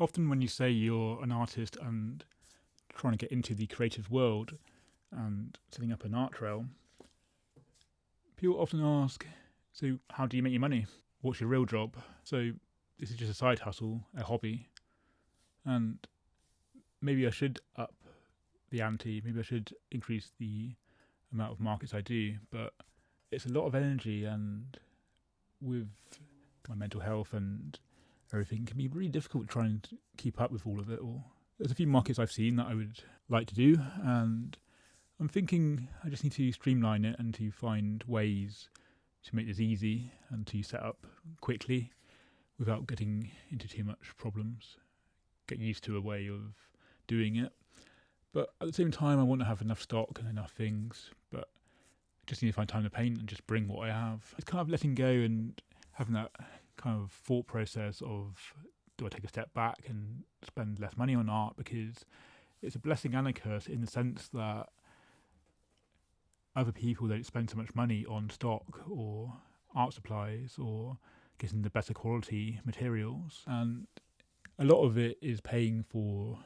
Often when you say you're an artist and trying to get into the creative world and setting up an art trail, people often ask, so how do you make your money? What's your real job? So this is just a side hustle, a hobby. And maybe I should up the ante, maybe I should increase the amount of markets I do, but it's a lot of energy, and with my mental health and everything, it can be really difficult trying to keep up with all of it all. There's a few markets I've seen that I would like to do, and I'm thinking I just need to streamline it and to find ways to make this easy and to set up quickly without getting into too much problems, get used to a way of doing it. But at the same time, I want to have enough stock and enough things, but I just need to find time to paint and just bring what I have. It's kind of letting go and having that kind of thought process of, do I take a step back and spend less money on art? Because it's a blessing and a curse in the sense that other people don't spend so much money on stock or art supplies or getting the better quality materials, and a lot of it is paying for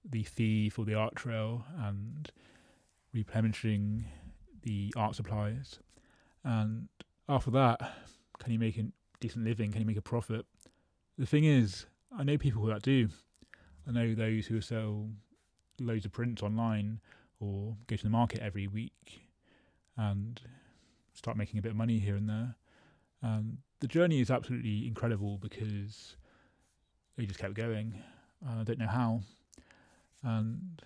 the fee for the art trail and replenishing the art supplies. And after that, can you make a decent living? Can you make a profit? The thing is, I know people that do. I know those who sell loads of prints online or go to the market every week and start making a bit of money here and there. And the journey is absolutely incredible because they just kept going. I don't know how. And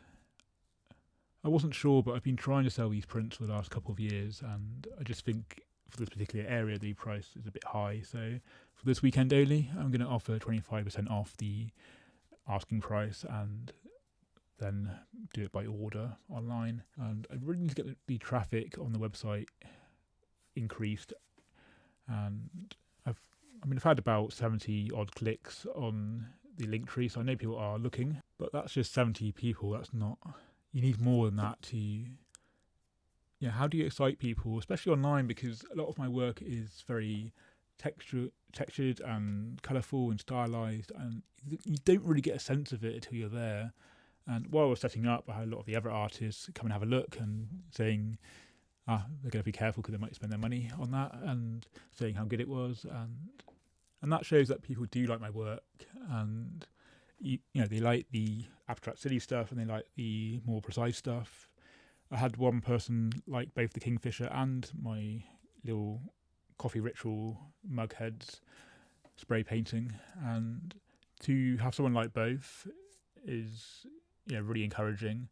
I wasn't sure, but I've been trying to sell these prints for the last couple of years, and I just think for this particular area the price is a bit high. So for this weekend only, I'm going to offer 25% off the asking price and then do it by order online. And I really need to get the traffic on the website increased, and I've had about 70 odd clicks on the link tree, so I know people are looking, but that's just 70 people. That's not, you need more than that to, how do you excite people, especially online, because a lot of my work is very textured and colourful and stylized, and you don't really get a sense of it until you're there. And while I was setting up, I had a lot of the other artists come and have a look and saying they're going to be careful because they might spend their money on that, and saying how good it was, and that shows that people do like my work, and they like the abstract silly stuff and they like the more precise stuff. I had one person like both the Kingfisher and my little coffee ritual mug heads spray painting, and to have someone like both is really encouraging.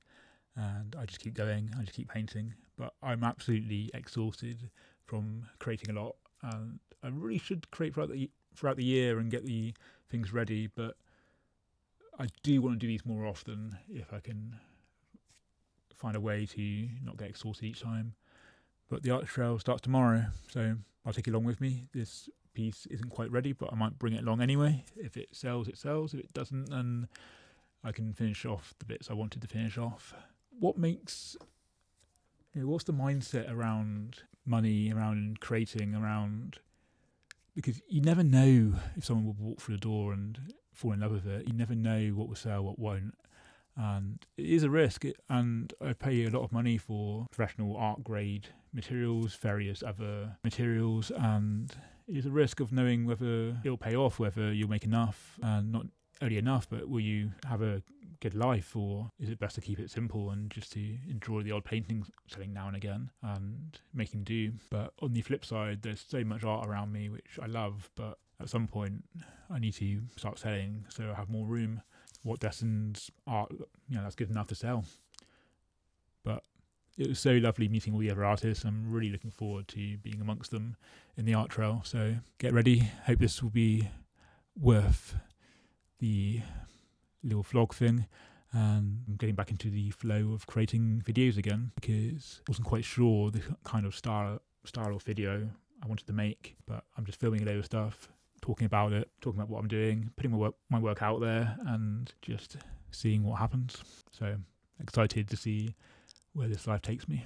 And I just keep going, I just keep painting, but I'm absolutely exhausted from creating a lot, and I really should create throughout the year and get the things ready, but I do want to do these more often if I can find a way to not get exhausted each time. But the art trail starts tomorrow, so I'll take it along with me. This piece isn't quite ready, but I might bring it along anyway. If it sells, it sells. If it doesn't, then I can finish off the bits I wanted to finish off. What's the mindset around money, around creating, because you never know if someone will walk through the door and fall in love with it. You never know what will sell, what won't. And it is a risk. And I pay a lot of money for professional art grade materials, various other materials, and it is a risk of knowing whether it'll pay off, whether you'll make enough, and not only enough, but will you have a good life, or is it best to keep it simple and just to enjoy the odd painting selling now and again and making do? But on the flip side, there's so much art around me which I love, but at some point I need to start selling so I have more room. What Destin's art, that's good enough to sell. But it was so lovely meeting all the other artists. I'm really looking forward to being amongst them in the art trail. So get ready. Hope this will be worth the little vlog thing, and I'm getting back into the flow of creating videos again, because I wasn't quite sure the kind of style of video I wanted to make, but I'm just filming a load of stuff, talking about what I'm doing, putting my work out there, and just seeing what happens. So excited to see where this life takes me.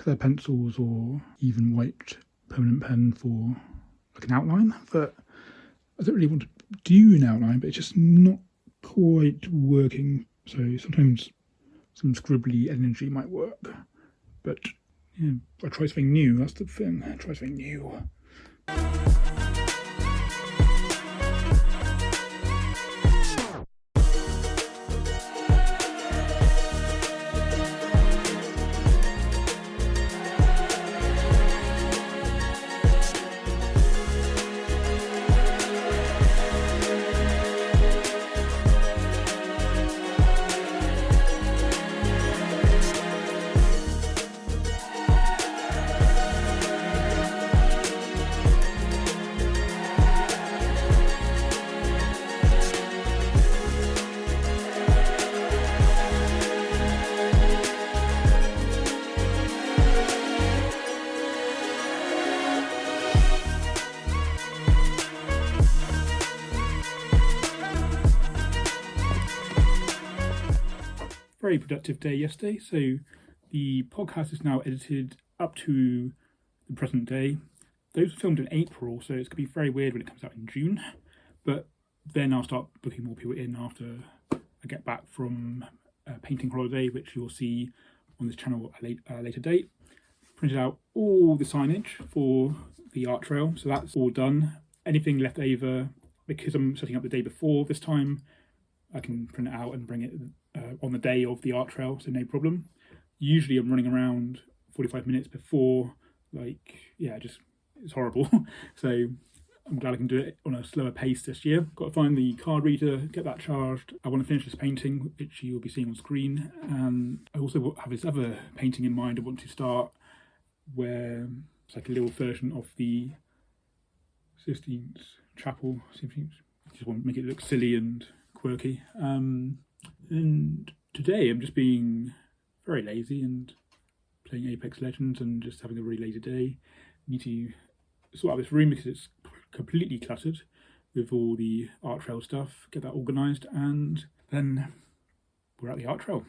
colour pencils or even white permanent pen for like an outline, but I don't really want to do an outline, but it's just not quite working. So sometimes some scribbly energy might work, but yeah, I try something new. That's the thing. I try something new. Very productive day yesterday. So the podcast is now edited up to the present day. Those were filmed in April, so it's going to be very weird when it comes out in June. But then I'll start booking more people in after I get back from a painting holiday, which you'll see on this channel at a later date. Printed out all the signage for the art trail, so that's all done. Anything left over, because I'm setting up the day before this time, I can print it out and bring it on the day of the art trail, so no problem. Usually I'm running around 45 minutes before, it's horrible. So I'm glad I can do it on a slower pace this year. Got to find the card reader, get that charged. I want to finish this painting, which you'll be seeing on screen. And I also have this other painting in mind I want to start, where it's like a little version of the Sistine Chapel. I just want to make it look silly and quirky. And today I'm just being very lazy and playing Apex Legends and just having a really lazy day. Need to sort out this room because it's completely cluttered with all the art trail stuff, get that organised, and then we're at the art trail.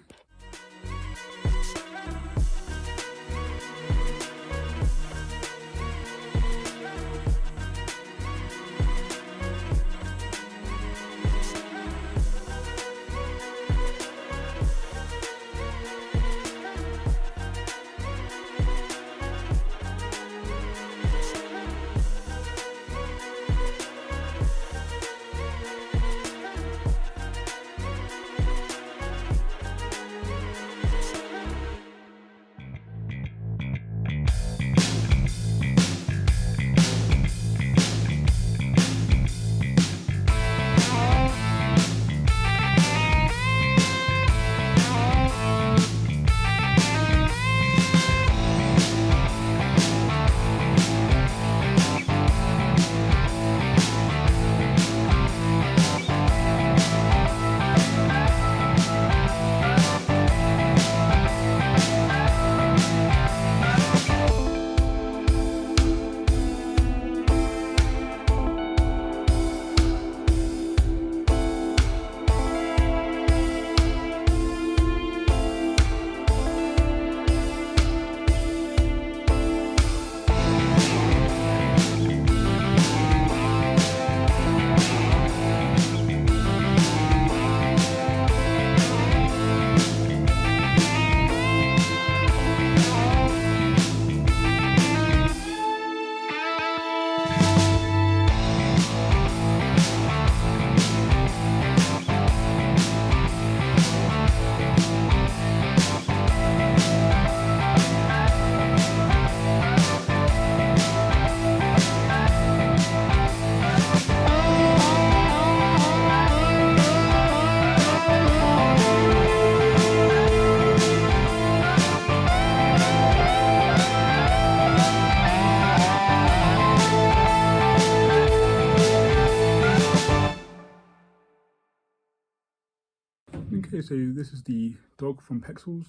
Okay, so this is the dog from Pexels,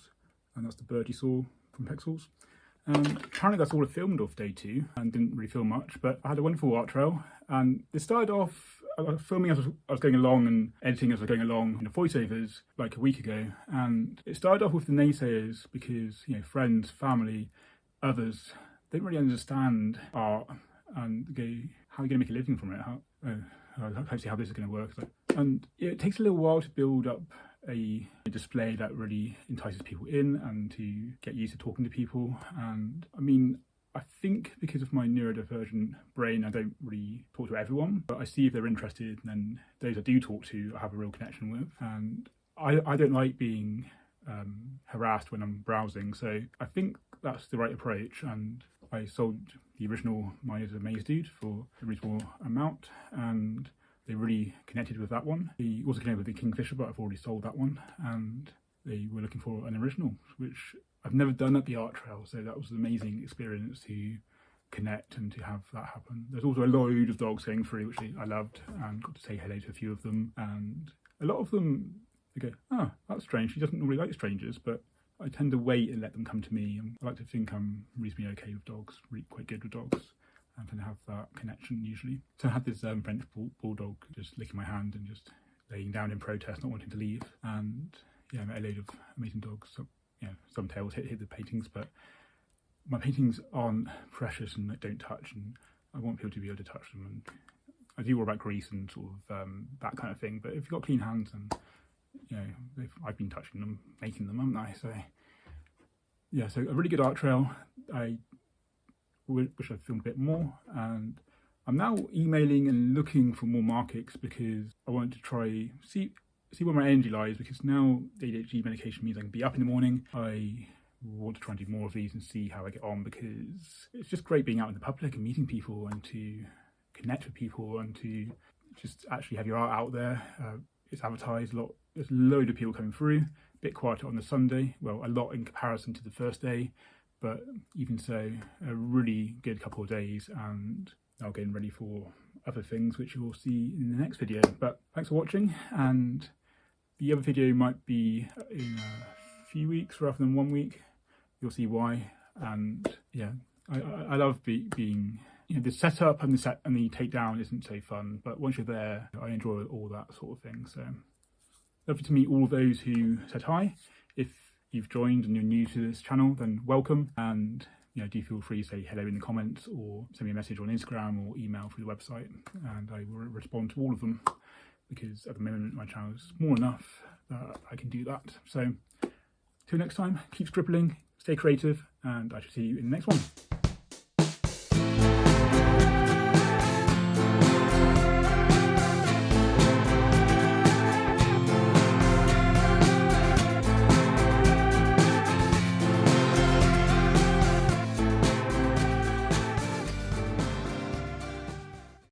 and that's the bird you saw from Pexels. Apparently that's all I filmed off day 2 and didn't really film much, but I had a wonderful art trail, and it started off filming as I was going along and editing as I was going along in the voiceovers like a week ago, and it started off with the naysayers because, you know, friends, family others don't really understand art and go, how are you going to make a living from it? Hopefully how this is going to work. And it takes a little while to build up a display that really entices people in and to get used to talking to people. And I mean, I think because of my neurodivergent brain, I don't really talk to everyone, but I see if they're interested, and then those I do talk to, I have a real connection with. And I don't like being harassed when I'm browsing, so I think that's the right approach. And I sold the original Mine is a Maze Dude for a reasonable amount, and they really connected with that one. They also connected with the Kingfisher, but I've already sold that one, and they were looking for an original, which I've never done at the art trail, so that was an amazing experience to connect and to have that happen. There's also a load of dogs going through, which I loved, and got to say hello to a few of them, and a lot of them, they go, oh, that's strange, she doesn't normally like strangers, but I tend to wait and let them come to me. And I like to think I'm reasonably okay with dogs, really quite good with dogs, and tend to have that connection usually. So I had this French bulldog just licking my hand and just laying down in protest, not wanting to leave. And yeah, I met a load of amazing dogs. So, you know, some tails hit the paintings, but my paintings aren't precious and don't touch, and I want people to be able to touch them. And I do worry about grease and sort of that kind of thing, but if you've got clean hands, and you know, I've been touching them, making them, haven't I? So yeah, so a really good art trail. I wish I'd filmed a bit more, and I'm now emailing and looking for more markets because I want to try see where my energy lies, because now ADHD medication means I can be up in the morning. I want to try and do more of these and see how I get on, because it's just great being out in the public and meeting people and to connect with people and to just actually have your art out there. It's advertised a lot. There's a load of people coming through. A bit quieter on the Sunday. Well, a lot in comparison to the first day, but even so, a really good couple of days, and now getting ready for other things, which you'll see in the next video. But thanks for watching, and the other video might be in a few weeks rather than 1 week. You'll see why. And yeah, I love being, you know, the setup and the takedown isn't so fun, but once you're there, I enjoy all that sort of thing. So lovely to meet all those who said hi. If you've joined and you're new to this channel, then welcome, and you know, do feel free to say hello in the comments or send me a message on Instagram or email through the website, and I will respond to all of them, because at the moment my channel is small enough that I can do that. So till next time, keep scribbling, stay creative, and I shall see you in the next one.